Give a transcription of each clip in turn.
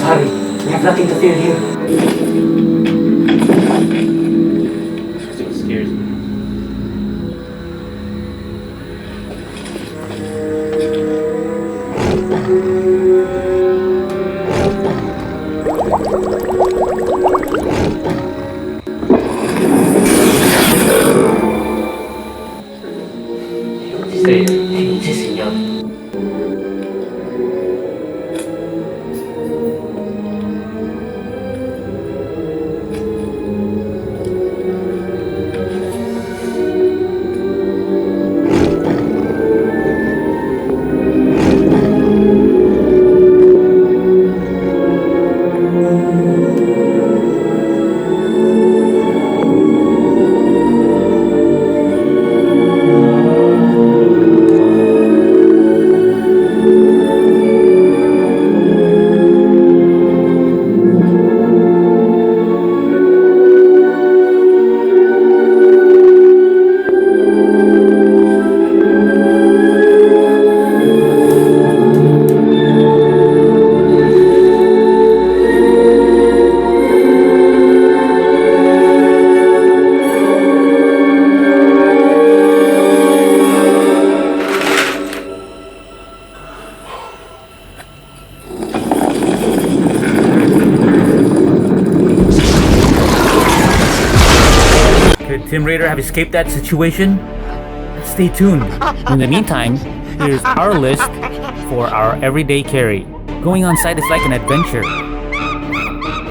hurry. We have nothing to fear here. Still scares me. ¿Qué señor? Could Tim Raider have escaped that situation? Stay tuned. In the meantime, here's our list for our everyday carry. Going on site is like an adventure.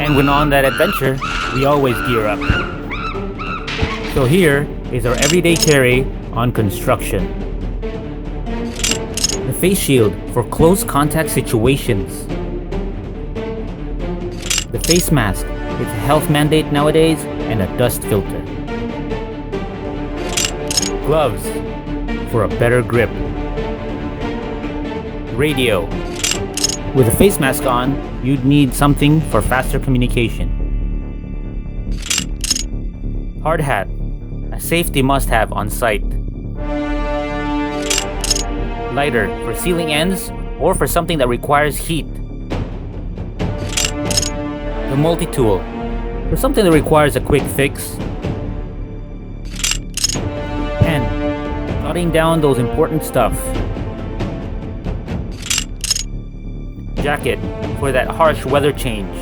And when on that adventure, we always gear up. So here is our everyday carry on construction. The face shield for close contact situations. The face mask, it's a health mandate nowadays, and a dust filter. Gloves for a better grip. Radio. With a face mask on, you'd need something for faster communication. Hard hat, a safety must-have on site. Lighter for sealing ends or for something that requires heat. The multi-tool for something that requires a quick fix. Pen, jotting down those important stuff. Jacket for that harsh weather change.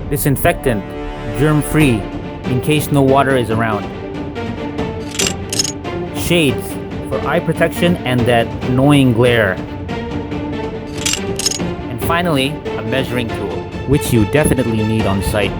Disinfectant, germ-free, in case no water is around. Shades for eye protection and that annoying glare. And finally, a measuring tool, which you definitely need on site.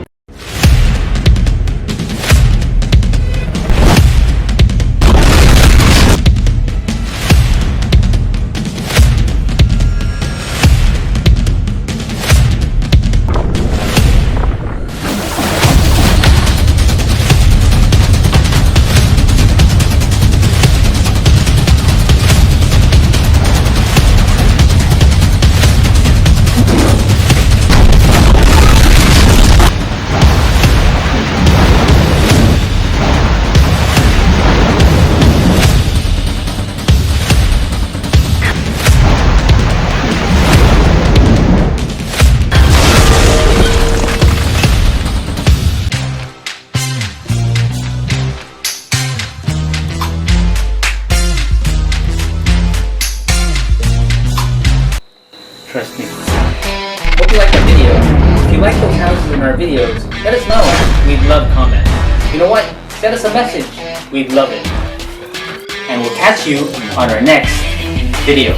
Trust me. Hope you liked the video. If you like those houses in our videos, let us know. We'd love comments. You know what? Send us a message. We'd love it. And we'll catch you on our next video.